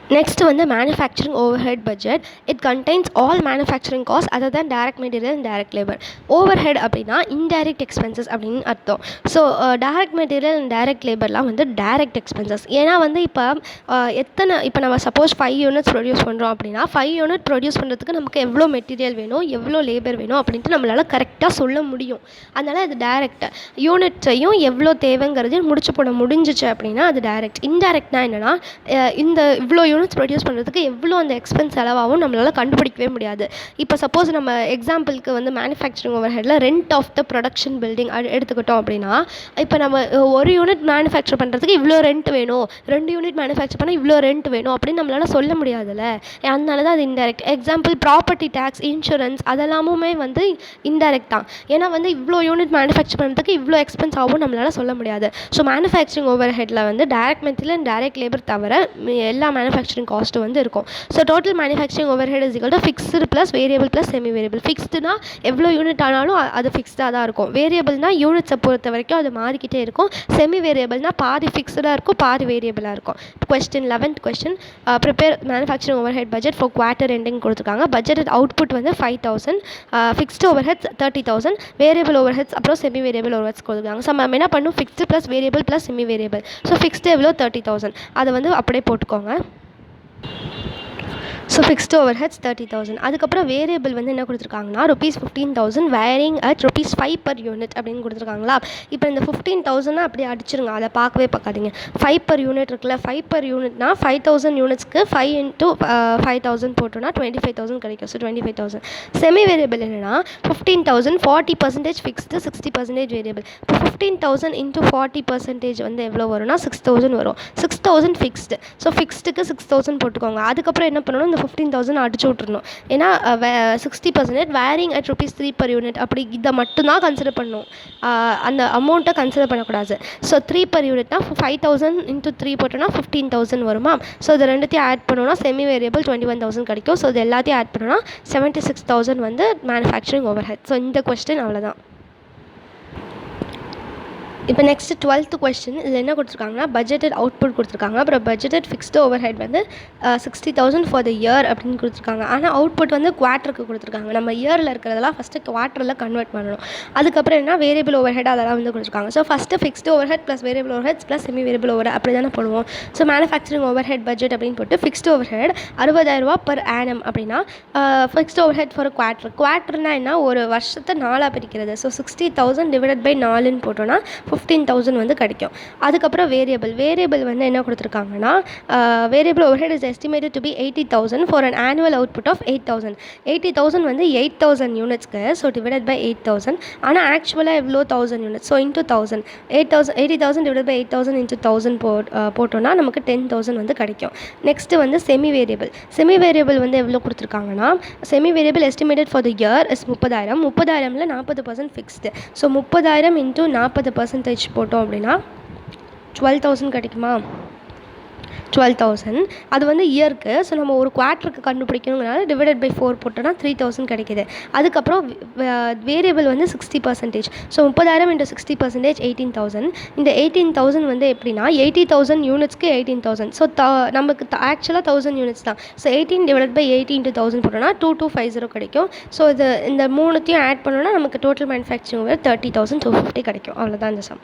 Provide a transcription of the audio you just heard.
Next வந்து manufacturing overhead budget. It contains all manufacturing costs other than direct material and direct labor. Overhead அப்படின்னா indirect expenses அப்படின்னு அர்த்தம். So direct material and direct laborலாம் வந்து direct expenses. ஏன்னா வந்து இப்போ நம்ம சப்போஸ் 5 யூனிட்ஸ் ப்ரொடியூஸ் பண்ணுறோம் அப்படின்னா 5 யூனிட் ப்ரொடியூஸ் பண்ணுறதுக்கு நமக்கு எவ்வளோ மெட்டீரியல் வேணும், எவ்வளோ லேபர் வேணும் அப்படின்ட்டு நம்மளால் கரெக்டாக சொல்ல முடியும். அதனால் அது டைரக்ட். யூனிட்ஸையும் எவ்வளோ தேவைங்கிறதையும் முடிச்சு போட முடிஞ்சிச்சு அப்படின்னா அது டைரக்ட். இன்டைரக்ட்னா என்னென்னா இந்த இவ்வளோ யூனிட்ஸ் ப்ரொடியூஸ் பண்ணுறதுக்கு எவ்வளோ அந்த எக்ஸ்பென்ஸ் செலவாகும் நம்மளால் கண்டுபிடிக்கவே முடியாது. இப்போ சப்போஸ் நம்ம எக்ஸாம்பிளுக்கு வந்து மேனுஃபேக்சரிங் ஓவர் ஹெட்டில் rent of the production building எடுத்துக்கிட்டோம் அப்படின்னா, இப்போ நம்ம ஒரு யூனிட் மேனுஃபேக்சர் பண்ணுறதுக்கு இவ்வளோ ரெண்ட் வேணும், 2 யூனிட் மேனுஃபேக்சர் பண்ணால் இவ்வளோ ரெண்ட் வேணும் அப்படின்னு நம்மளால் சொல்ல முடியாதுல்ல. அதனால தான் அது indirect. Example property tax, insurance அதெல்லாமுமே வந்து இன்டைரக்ட் தான். ஏன்னா வந்து இவ்வளோ யூனிட் மேனுஃபேக்சர் பண்ணுறதுக்கு இவ்வளோ எக்ஸ்பென்ஸ் ஆகும் நம்மளால் சொல்ல முடியாது. ஸோ மேனுஃபேக்சரிங் ஓவர் ஹெட்டில் வந்து direct material and direct labour தவிர எல்லா மேனுஃபேக்சரிங் காஸ்ட்டு வந்து இருக்கும். So total manufacturing overhead is equal to fixed plus variable plus semi variable. ஃபிக்ஸ்டுனா எவ்வளோ யூனிட் ஆனாலும் அது ஃபிக்ஸ்டாக தான் இருக்கும். வேரியபிள்னால் யூனிட்ஸை பொறுத்த வரைக்கும் அது மாறிக்கிட்டே இருக்கும். செமி வேரியபிள்னால் பாதி ஃபிக்ஸ்டாக இருக்கும், பாதி வேரியபிளாக இருக்கும். Question 11th question, prepare manufacturing overhead budget for quarter ending கொடுத்துருக்காங்க. பட்ஜெட் அவுட்புட் வந்து 5,000, fixed overheads 30,000, variable overheads அப்புறம் செமி வேரியபிள் ஓவர் ஹெட்ஸ் கொடுத்துருக்காங்க. ஸோ நம்ம என்ன பண்ணும், fixed plus variable plus semi variable. So fixed எவ்வளோ 30,000, அதை வந்து அப்படியே போட்டுக்கோங்க. So fixed overheads 30,000. அதுக்கப்புறம் வேரியபிள் வந்து என்ன கொடுத்துருக்காங்கன்னா ₹15,000 வேரிங் அட் ₹5 per யூனிட் அப்படின்னு கொடுத்துருக்காங்களா. இப்போ இந்த 15,000 அப்படி அடிச்சிருங்க, அதை பார்க்கவே பார்க்காதீங்க. 5 per யூனிட் இருக்குல்ல, 5 per யூனிட்னா 5,000 யூனிட்ஸ்க்கு 5 into 5,000 போட்டோன்னா 25,000 கிடைக்கும். ஸோ 25,000. செமி வேரியபிள் என்னென்னா 15,000 40% ஃபிக்ஸ்டு 60% வேரியபிள். இப்போ 15,000 into 40% வந்து எவ்வளோ வரும்னா 6,000 வரும். 6,000 ஃபிக்ஸ்டு. ஸோ ஃபிக்ஸ்டுக்கு 6,000 போட்டுக்கோங்க. அதுக்கப்புறம் என்ன பண்ணணும், இந்த 15,000 அடிச்சு விட்றணும். ஏன்னா 60% வேரிங் அட் ₹3 per யூனிட் அப்படி இதை மட்டும்தான் கன்சிடர் பண்ணணும், அந்த அமௌண்ட்டை கன்சிடர் பண்ணக்கூடாது. ஸோ 3 per யூனிட்னா 5,000 into 3 போட்டோன்னா 15,000 வருமா. ஸோ இது ரெண்டுத்தையும் ஆட் பண்ணோன்னா செமி வேரியபிள் 21,000 கிடைக்கும். ஸோ இது எல்லாத்தையும் ஆட் பண்ணோன்னா 76,000 வந்து மேனுஃபேக்சரிங் ஓவர் ஹெட். ஸோ இந்த கொஸ்டின் அவ்வளோதான். இப்போ நெக்ஸ்ட்டு 12th கொஸ்டின், இதில் என்ன கொடுத்துருக்காங்கன்னா பட்ஜெட்டட் அவுட்புட் கொடுத்துருக்காங்க. அப்புறம் பட்ஜெட்டட் ஃபிக்ஸ்டு ஓவர் ஹெட் வந்து 60,000 ஃபார் த இயர் அப்படின்னு கொடுத்துருக்காங்க. ஆனால் அவுட்புட் வந்து குவார்ட்டருக்கு கொடுத்துருக்காங்க. நம்ம இயரில் இருக்கிறதெல்லாம் ஃபஸ்ட்டு குவார்ட்டரில் கன்வெர்ட் பண்ணணும். அதுக்கப்புறம் என்ன வேரியபிள் ஓவர் ஹெட் அதெல்லாம் வந்து கொடுத்துருக்காங்க. So first fixed overhead plus variable overheads plus semi variable over அப்படி தானே போடுவோம். So manufacturing overhead budget அப்படின்னு போட்டு fixed overhead ₹60,000 per annum அப்படின்னா ஃபிக்ஸ்டு ஓவர் ஹெட் ஃபார் குவார்ட்டர்னா என்ன, ஒரு வருஷத்தை 4ஆக பிரிக்கிறது. ஸோ 60,000 டிவைடட் பை 4ன்னு போட்டோன்னா 15,000 வந்து கிடைக்கும். அதுக்கப்புறம் வேரியபிள் வந்து என்ன கொடுத்துருக்காங்கன்னா variable overhead is estimated to be 80,000 for an annual output of 8,000. 80,000 வந்து 8,000 யூனிட்ஸ்க்கு. So divided by 8,000. ஆனால் ஆக்சுவலாக எவ்வளோ 1,000 units. So into 1,000 80,000 divide by 8,000 into 1,000 போட்டோன்னா நமக்கு 10,000 வந்து கிடைக்கும். நெக்ஸ்ட்டு வந்து செமி வேரியபிள் வந்து எவ்வளோ கொடுத்துருக்காங்கன்னா semi variable estimated for the year is 30,000. 30,000ல் 40% fixed. So 30,000 into 40% போட்டோம் அப்படின்னா 12,000 கிடைக்குமா. 12,000 அது வந்து இயருக்கு. ஸோ நம்ம ஒரு குவார்ட்டருக்கு கண்டுபிடிக்கணுங்கிறனால டிவைடட் பை 4 போட்டோன்னா 3,000 கிடைக்கிது. அதுக்கப்புறம் வேரியபிள் வந்து 60%. So 30,000 into 60% 18,000. இந்த 18,000 வந்து எப்படின்னா 80,000 யூனிட்ஸ்க்கு 18,000. ஸோ நமக்கு ஆக்சுவலாக 1,000 யூனிட்ஸ் தான். ஸோ 18 டிவைட் பை 80 into 1,000 போட்டோன்னா 2250 கிடைக்கும். ஸோ இந்த மூணுத்தையும் ஆட் பண்ணோன்னா நமக்கு டோட்டல் மேனுஃபேக்சரிங் 30,250 கிடைக்கும். அவ்வளோதான் இந்த சம்.